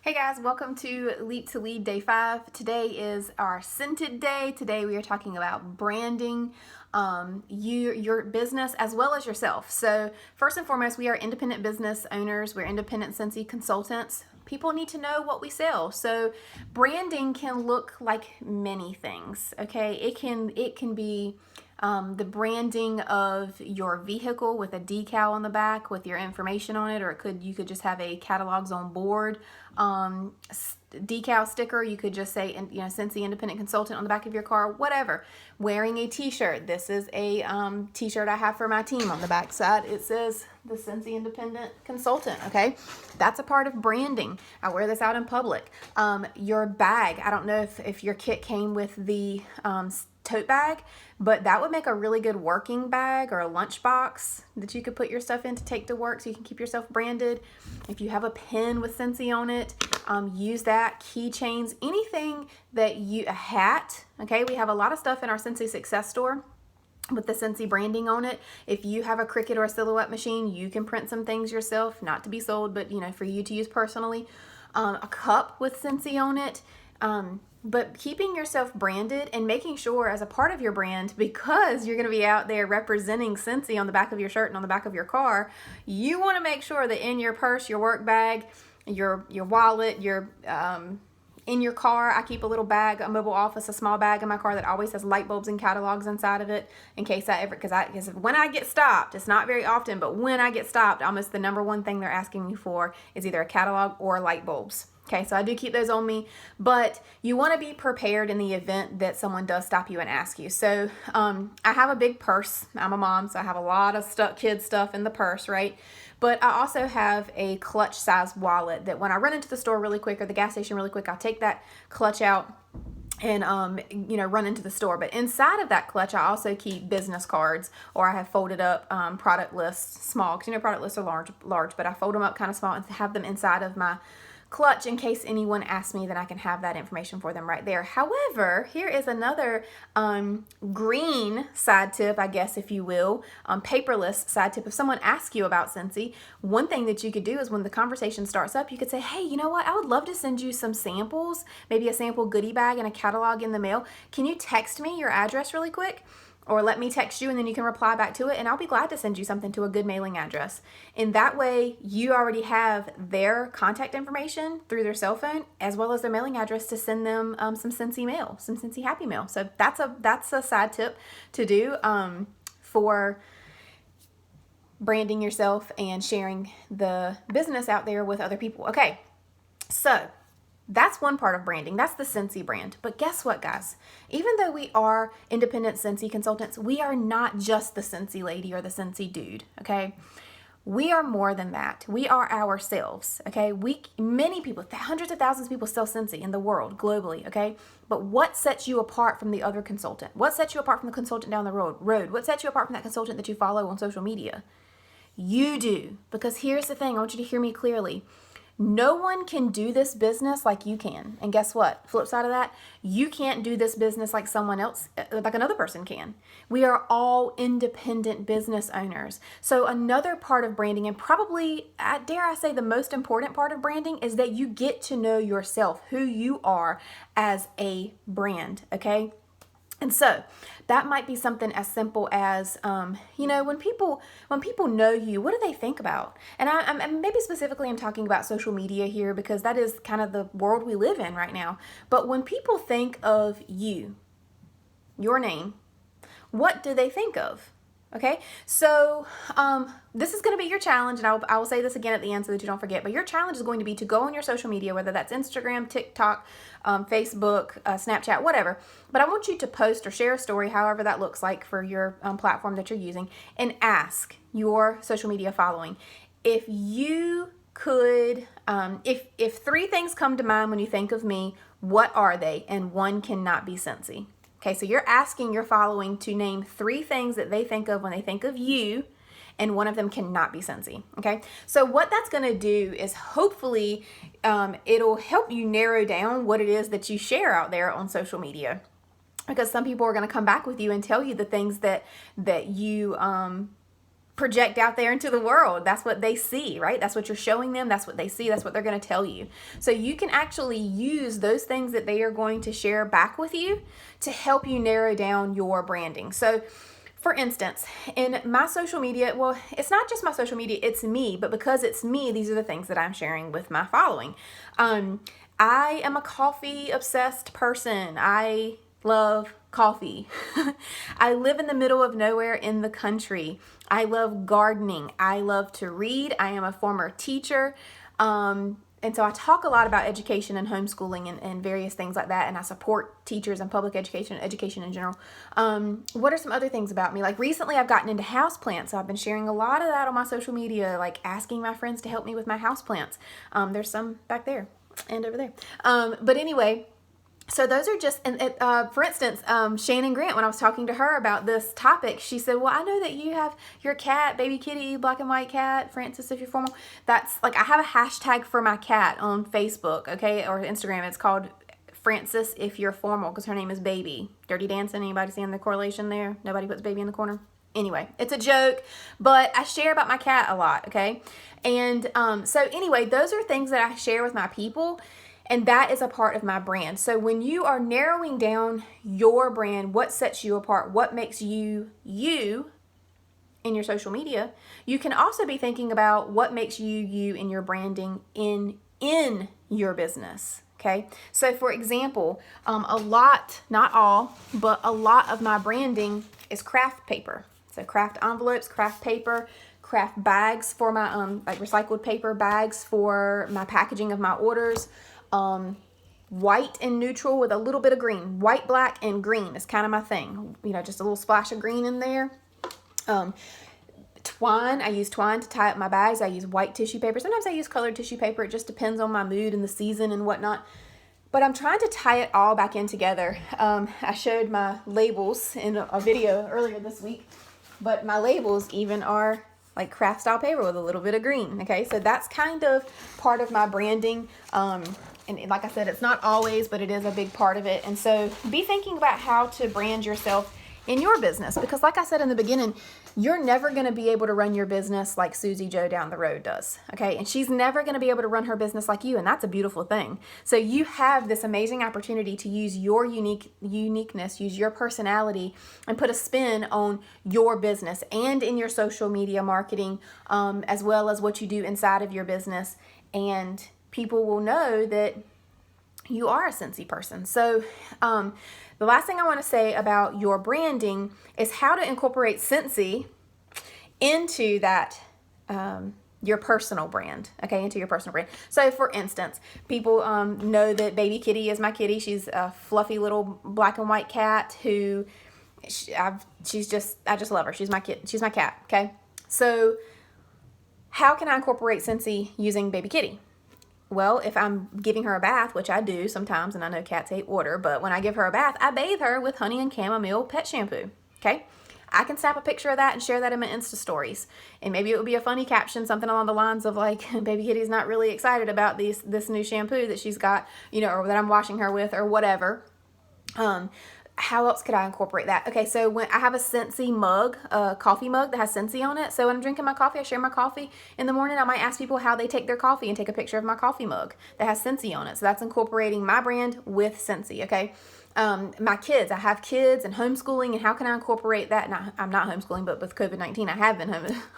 Hey guys, welcome to Leap to Lead Day 5. Today is our scented day. Today we are talking about branding your business as well as yourself. So first and foremost, we are independent business owners. We're independent Scentsy consultants. People need to know what we sell. So branding can look like many things, okay? It can be the branding of your vehicle with a decal on the back with your information on it, or you could just have a catalogs on board decal sticker. You could just say, Scentsy Independent Consultant on the back of your car, whatever. Wearing a t-shirt. This is a t-shirt I have for my team. On the back side, it says the Scentsy Independent Consultant, okay? That's a part of branding. I wear this out in public. Your bag. I don't know if your kit came with the tote bag, but that would make a really good working bag or a lunch box that you could put your stuff in to take to work so you can keep yourself branded. If you have a pen with Scentsy on it, use that. Keychains, anything that a hat, okay? We have a lot of stuff in our Scentsy Success store with the Scentsy branding on it. If you have a Cricut or a Silhouette machine, you can print some things yourself, not to be sold, but for you to use personally. A cup with Scentsy on it. But keeping yourself branded and making sure as a part of your brand, because you're going to be out there representing Scentsy on the back of your shirt and on the back of your car, you want to make sure that in your purse, your work bag, your wallet, in your car, I keep a little bag, a mobile office, a small bag in my car that always has light bulbs and catalogs inside of it in case because when I get stopped, it's not very often, but when I get stopped, almost the number one thing they're asking me for is either a catalog or light bulbs. Okay, so I do keep those on me, but you want to be prepared in the event that someone does stop you and ask you. So I have a big purse. I'm a mom, so I have a lot of kid stuff in the purse, right? But I also have a clutch size wallet that when I run into the store really quick or the gas station really quick, I'll take that clutch out and run into the store. But inside of that clutch, I also keep business cards, or I have folded up product lists, small, because product lists are large, but I fold them up kind of small and have them inside of my clutch in case anyone asks me, then I can have that information for them right there. However, here is another green side tip, I guess, if you will, paperless side tip. If someone asks you about Scentsy, one thing that you could do is when the conversation starts up, you could say, hey, you know what? I would love to send you some samples, maybe a sample goodie bag and a catalog in the mail. Can you text me your address really quick? Or let me text you and then you can reply back to it, and I'll be glad to send you something to a good mailing address. In that way, you already have their contact information through their cell phone as well as their mailing address to send them some Scentsy mail, some Scentsy Happy Mail. So that's a side tip to do for branding yourself and sharing the business out there with other people. Okay, so that's one part of branding. That's the Scentsy brand. But guess what, guys? Even though we are independent Scentsy consultants, we are not just the Scentsy lady or the Scentsy dude, okay? We are more than that. We are ourselves, okay? Many people, hundreds of thousands of people sell Scentsy in the world, globally, okay? But what sets you apart from the other consultant? What sets you apart from the consultant down the road? What sets you apart from that consultant that you follow on social media? You do. Because here's the thing. I want you to hear me clearly. No one can do this business like you can. And guess what? Flip side of that, you can't do this business like someone else, like another person can. We are all independent business owners. So another part of branding, and probably, dare I say, the most important part of branding, is that you get to know yourself, who you are as a brand, okay? And so that might be something as simple as, when people know you, what do they think about? And I'm maybe specifically I'm talking about social media here because that is kind of the world we live in right now. But when people think of you, your name, what do they think of? Okay, so this is going to be your challenge, and I will say this again at the end so that you don't forget, but your challenge is going to be to go on your social media, whether that's Instagram, TikTok, Facebook, Snapchat, whatever, but I want you to post or share a story, however that looks like for your platform that you're using, and ask your social media following if you could, if three things come to mind when you think of me, what are they? And one cannot be Scentsy. Okay, so you're asking your following to name three things that they think of when they think of you, and one of them cannot be Scentsy. Okay, so what that's going to do is hopefully it'll help you narrow down what it is that you share out there on social media, because some people are going to come back with you and tell you the things that you project out there into the world. That's what they see, right? That's what you're showing them. That's what they see. That's what they're going to tell you. So you can actually use those things that they are going to share back with you to help you narrow down your branding. So for instance, in my social media, well, it's not just my social media, it's me, but because it's me, these are the things that I'm sharing with my following. I am a coffee obsessed person. I love coffee. I live in the middle of nowhere in the country. I love gardening. I love to read. I am a former teacher. And so I talk a lot about education and homeschooling and various things like that. And I support teachers and public education in general. What are some other things about me? Like recently I've gotten into houseplants. So I've been sharing a lot of that on my social media, like asking my friends to help me with my houseplants. There's some back there and over there. But anyway, so those are just, and for instance, Shannon Grant, when I was talking to her about this topic, she said, well, I know that you have your cat, baby kitty, black and white cat, Francis, if you're formal. That's like, I have a hashtag for my cat on Facebook, okay, or Instagram. It's called Francis, if you're formal, because her name is Baby. Dirty Dancing, anybody seeing the correlation there? Nobody puts baby in the corner? Anyway, it's a joke, but I share about my cat a lot, okay? And so anyway, those are things that I share with my people. And that is a part of my brand. So when you are narrowing down your brand, what sets you apart, what makes you you in your social media, you can also be thinking about what makes you you in your branding in your business. Okay. So for example, a lot, not all, but a lot of my branding is craft paper. So craft envelopes, craft paper, craft bags for my like recycled paper bags for my packaging of my orders. White and neutral with a little bit of green. White, black, and green is kind of my thing. You know, just a little splash of green in there. Twine. I use twine to tie up my bags. I use white tissue paper. Sometimes I use colored tissue paper. It just depends on my mood and the season and whatnot. But I'm trying to tie it all back in together. I showed my labels in a video earlier this week. But my labels even are like craft style paper with a little bit of green. Okay, so that's kind of part of my branding. And like I said, it's not always, but it is a big part of it. And so be thinking about how to brand yourself in your business. Because like I said in the beginning, you're never going to be able to run your business like Susie Joe down the road does. Okay. And she's never going to be able to run her business like you. And that's a beautiful thing. So you have this amazing opportunity to use your uniqueness, use your personality, and put a spin on your business and in your social media marketing, as well as what you do inside of your business. And people will know that you are a Scentsy person. So the last thing I want to say about your branding is how to incorporate Scentsy into that, your personal brand, okay, into your personal brand. So for instance, people know that Baby Kitty is my kitty. She's a fluffy little black and white cat who I just love her. She's my kid. She's my cat, okay? So how can I incorporate Scentsy using Baby Kitty? Well, if I'm giving her a bath, which I do sometimes, and I know cats hate water, but when I give her a bath, I bathe her with honey and chamomile pet shampoo, okay? I can snap a picture of that and share that in my Insta stories. And maybe it would be a funny caption, something along the lines of like, Baby Kitty's not really excited about this new shampoo that she's got, you know, or that I'm washing her with or whatever. How else could I incorporate that? Okay, so when I have a Scentsy mug, a coffee mug that has Scentsy on it. So when I'm drinking my coffee, I share my coffee. In the morning, I might ask people how they take their coffee and take a picture of my coffee mug that has Scentsy on it. So that's incorporating my brand with Scentsy, okay? My kids, I have kids and homeschooling, and how can I incorporate that? Now, I'm not homeschooling, but with COVID-19, I have been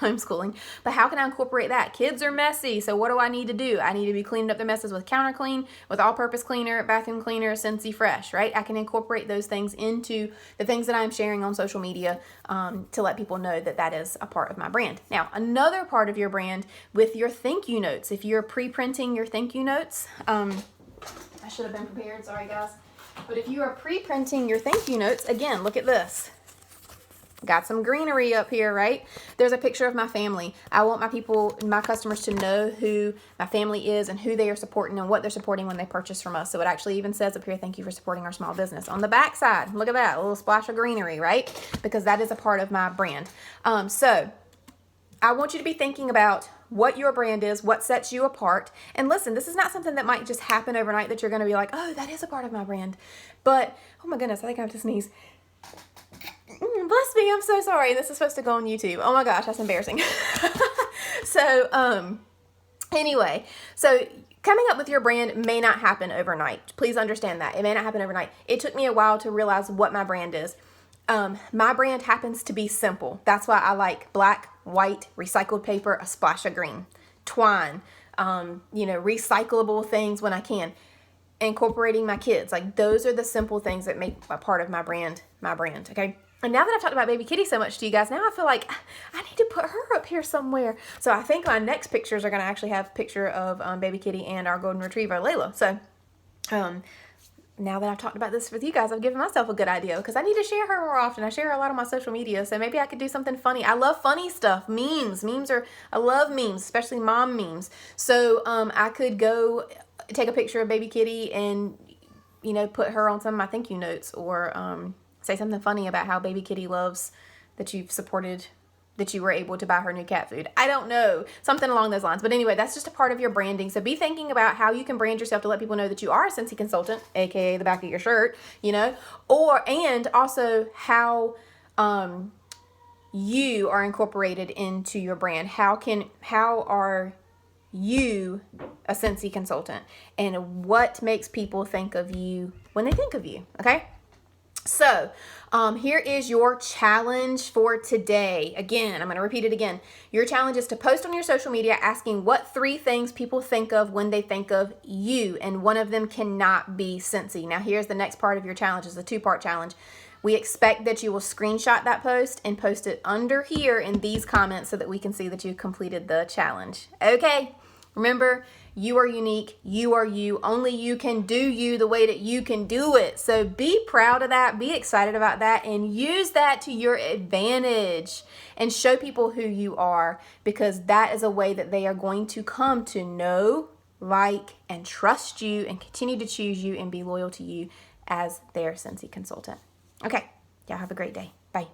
homeschooling. But how can I incorporate that? Kids are messy, so what do I need to do? I need to be cleaning up their messes with Counter Clean, with all-purpose cleaner, bathroom cleaner, Scentsy Fresh, right? I can incorporate those things into the things that I'm sharing on social media to let people know that that is a part of my brand. Now, another part of your brand with your thank you notes. If you're pre-printing your thank you notes, I should have been prepared, sorry guys. But if you are pre-printing your thank you notes, again, look at this. Got some greenery up here, right? There's a picture of my family. I want my customers to know who my family is and who they are supporting and what they're supporting when they purchase from us. So it actually even says up here, thank you for supporting our small business. On the back side, look at that, a little splash of greenery, right? Because that is a part of my brand. So I want you to be thinking about what your brand is, what sets you apart. And listen, this is not something that might just happen overnight that you're going to be like, oh, that is a part of my brand. But, oh my goodness, I think I have to sneeze. Bless me, I'm so sorry. This is supposed to go on YouTube. Oh my gosh, that's embarrassing. So, anyway, so coming up with your brand may not happen overnight. Please understand that. It may not happen overnight. It took me a while to realize what my brand is. My brand happens to be simple. That's why I like black, white, recycled paper, a splash of green, twine, recyclable things when I can. Incorporating my kids. Like, those are the simple things that make a part of my brand, okay? And now that I've talked about Baby Kitty so much to you guys, now I feel like I need to put her up here somewhere. So I think my next pictures are going to actually have a picture of Baby Kitty and our golden retriever, Layla. So now that I've talked about this with you guys, I've given myself a good idea because I need to share her more often. I share her a lot on my social media, so maybe I could do something funny. I love funny stuff. Memes. I love memes, especially mom memes. So I could go take a picture of Baby Kitty and, put her on some of my thank you notes, or say something funny about how Baby Kitty loves that you've supported, that you were able to buy her new cat food. I don't know, something along those lines. But anyway, that's just a part of your branding. So be thinking about how you can brand yourself to let people know that you are a Scentsy consultant, aka the back of your shirt, and also how you are incorporated into your brand. How are you a Scentsy consultant, and what makes people think of you when they think of you? Okay. So here is your challenge for today. Again, I'm going to repeat it again. Your challenge is to post on your social media asking what 3 things people think of when they think of you, and one of them cannot be Scentsy. Now, here's the next part of your challenge. It's a 2-part challenge. We expect that you will screenshot that post and post it under here in these comments so that we can see that you completed the challenge. Okay, remember, you are unique. You are you. Only you can do you the way that you can do it. So be proud of that. Be excited about that, and use that to your advantage and show people who you are, because that is a way that they are going to come to know, like, and trust you and continue to choose you and be loyal to you as their Scentsy consultant. Okay, y'all have a great day. Bye.